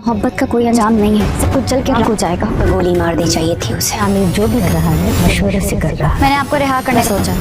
मोहब्बत का कोई अंजाम नहीं है, सब कुछ जल के राख हो जाएगा। गोली मार दी चाहिए थी उसे। आमिर जो भी कर रहा है मशवरे से कर रहा है। मैंने आपको रिहा करने सोचा।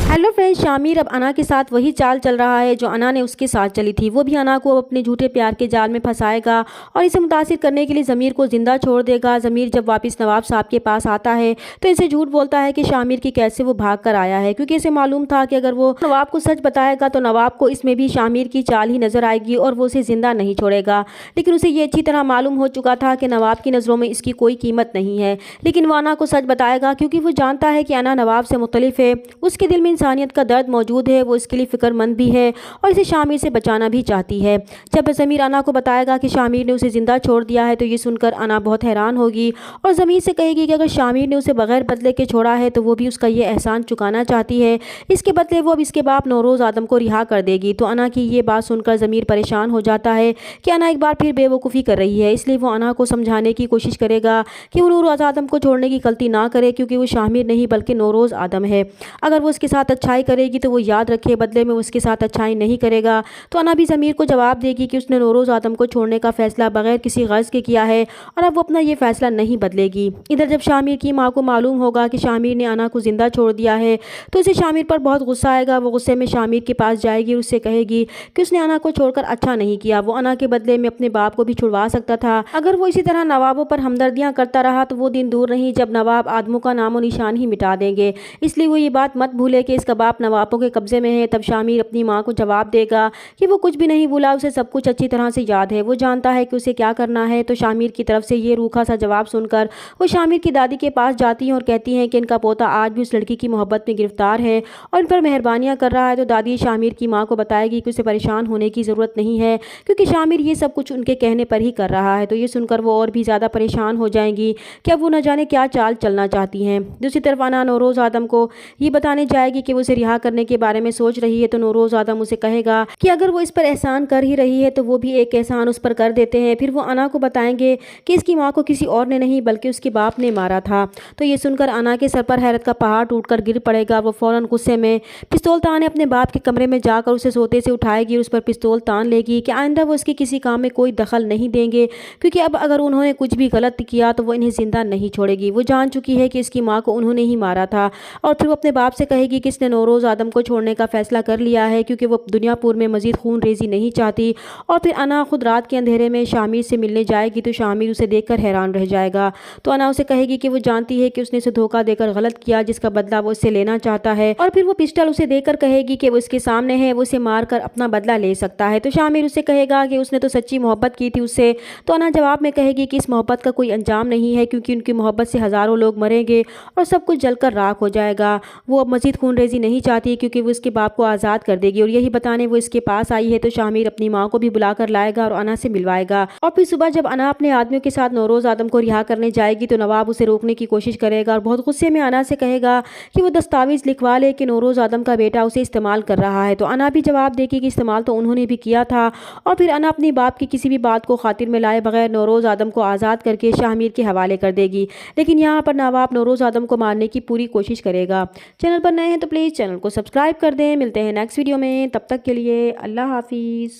हेलो फ्रेंड्स, शामिर अब अना के साथ वही चाल चल रहा है जो अना ने उसके साथ चली थी। वो भी अना को अपने झूठे प्यार के जाल में फंसाएगा और इसे मुतासिर करने के लिए ज़मीर को ज़िंदा छोड़ देगा। ज़मीर जब वापस नवाब साहब के पास आता है तो इसे झूठ बोलता है कि शामिर की कैसे वो भाग कर आया है, क्योंकि इसे मालूम था कि अगर वो नवाब को सच बताएगा तो नवाब को इसमें भी शामिर की चाल ही नज़र आएगी और वो उसे ज़िंदा नहीं छोड़ेगा। लेकिन उसे ये अच्छी तरह मालूम हो चुका था कि नवाब की नज़रों में इसकी कोई कीमत नहीं है। लेकिन वो अना को सच बताएगा क्योंकि वो जानता है कि अना नवाब से मुख्तलिफ है। उसके दिल में इंसानियत का दर्द मौजूद है, वो इसके लिए फ़िक्रमंद भी है और इसे शामिर से बचाना भी चाहती है। जब ज़मीर अना को बताएगा कि शामिर ने उसे ज़िंदा छोड़ दिया है तो ये सुनकर अना बहुत हैरान होगी और ज़मीर से कहेगी कि अगर शामिर ने उसे बगैर बदले के छोड़ा है तो वो भी उसका ये एहसान चुकाना चाहती है। इसके बदले वो अब इसके बाप नौरोज़ आदम को रिहा कर देगी। तो अना की ये बात सुनकर ज़मीर परेशान हो जाता है कि अना एक बार फिर बेवकूफ़ी कर रही है। इसलिए वो अना को समझाने की कोशिश करेगा कि वो नौरोज़ आदम को छोड़ने की गलती ना करे, क्योंकि वो शामिर नहीं बल्कि नौरोज़ आदम है। अगर वो उसके साथ अच्छाई करेगी तो वो याद रखे बदले में उसके साथ अच्छाई नहीं करेगा। तो अना भी ज़मीर को जवाब देगी कि उसने नौरोज़ आदम को छोड़ने का फ़ैसला बगैर किसी गर्ज़ के किया है और अब वो अपना ये फ़ैसला नहीं बदलेगी। इधर जब शामिर की माँ को मालूम होगा कि शामिर ने अना को ज़िंदा छोड़ दिया है तो उसे शामिर पर बहुत गुस्सा आएगा। वो गुस्से में शामिर के पास जाएगी और उससे कहेगी कि उसने अना को छोड़कर अच्छा नहीं किया। वो अना के बदले में अपने बाप को भी छुड़वा सकता था। अगर वो इसी तरह नवाबों पर हमदर्दियाँ करता रहा तो वो दिन दूर नहीं जब नवाब आदमों का नामो निशान ही मिटा देंगे। इसलिए वो ये बात मत भूले कि इसका बाप नवाबों के कब्ज़े में है। तब शामिर अपनी माँ को जवाब देगा कि वो कुछ भी नहीं भूला, उसे सब कुछ अच्छी तरह से याद है। वो जानता है कि उसे क्या करना है। तो शामिर की तरफ से ये रूखा सा जवाब सुनकर वो शामिर की दादी के पास जाती हैं और कहती हैं कि इनका पोता आज भी उस लड़की की मोहब्बत में गिरफ्तार है और इन पर मेहरबानियाँ कर रहा है। तो दादी शामिर की माँ को बताएगी कि उसे परेशान होने की ज़रूरत नहीं है, क्योंकि शामिर ये सब कुछ उनके कहने पर ही कर रहा है। तो ये सुनकर वो और भी ज़्यादा परेशान हो जाएंगी कि अब वो न जाने क्या चाल चलना चाहती हैं। दूसरी तरफ अना नौरोज़ आदम को ये बताने जाएगी कि वो उसे रिहा करने के बारे में सोच रही है। तो नौरोज़ आदम उसे कहेगा कि अगर वो इस पर एहसान कर ही रही है तो वो भी एक एहसान उस पर कर देते हैं। फिर वो अना को बताएंगे कि इसकी माँ को किसी और ने नहीं बल्कि उसके बाप ने मारा था। तो ये सुनकर अना के सर पर हैरत का पहाड़ टूटकर गिर पड़ेगा। वो फ़ौरन गुस्से में पिस्तौल ताने अपने बाप के कमरे में जाकर उसे सोते से उठाएगी और उस पर पिस्तौल तान लेगी कि आइंदा वो उसके किसी काम में कोई दखल नहीं देंगे, क्योंकि अब अगर उन्होंने कुछ भी गलत किया तो वो इन्हें ज़िंदा नहीं छोड़ेगी। वो जान चुकी है कि इसकी माँ को उन्होंने ही मारा था। और फिर वो अपने बाप से कहेगी कि इसने नौरोज़ आदम को छोड़ने का फ़ैसला कर लिया है, क्योंकि वो दुनियापुर में मज़ीद खून रेजी नहीं चाहती। और फिर अना खुद रात के अंधेरे में शामिर से मिलने जाएगी तो शामिर उसे देखकर हैरान रह जाएगा। तो अना उसे कहेगी कि वो जानती है कि उसने उसे धोखा देकर गलत किया, जिसका बदला वो उससे लेना चाहता है। और फिर वो पिस्टल उसे देकर कहेगी कि वो इसके सामने है, वो उसे मारकर अपना बदला ले सकता है। तो शामिर उससे कहेगा कि उसने तो सच्ची मोहब्बत की थी उससे। तो अना जवाब में कहेगी कि इस मोहब्बत का कोई अंजाम नहीं है, क्योंकि उनकी मोहब्बत से हज़ारों लोग मरेंगे और सब कुछ जलकर राख हो जाएगा। वो अब मज़ीद खून रेजी नहीं चाहती, क्योंकि वो उसके बाप को आज़ाद कर देगी। और यही बताने वो इसके पास आई है। तो शामिर अपनी माँ को भी बुलाकर लाएगा और अना से मिलवाएगा। और फिर सुबह जब अना अपने आदमियों के साथ नौरोज़ आदम को रिहा करने जाएगी तो नवाब उसे रोकने की कोशिश करेगा और बहुत गुस्से में अना से कहेगा कि वो दस्तावेज़ लिखवा ले कि नौरोज़ आदम का बेटा उसे इस्तेमाल कर रहा है। तो अना भी जवाब देगी कि इस्तेमाल तो उन्होंने भी किया था। और फिर अना अपनी बाप की किसी भी बात को खातिर में लाए बगैर नौरोज़ आदम को आज़ाद करके शामिर के हवाले कर देगी। लेकिन यहाँ पर नवाब नौरोज़ आदम को मारने की पूरी कोशिश करेगा। चैनल पर नए हैं तो प्लीज़ चैनल को सब्सक्राइब कर दें। मिलते हैं नेक्स्ट वीडियो में, तब तक के लिए अल्लाह हाफिज़।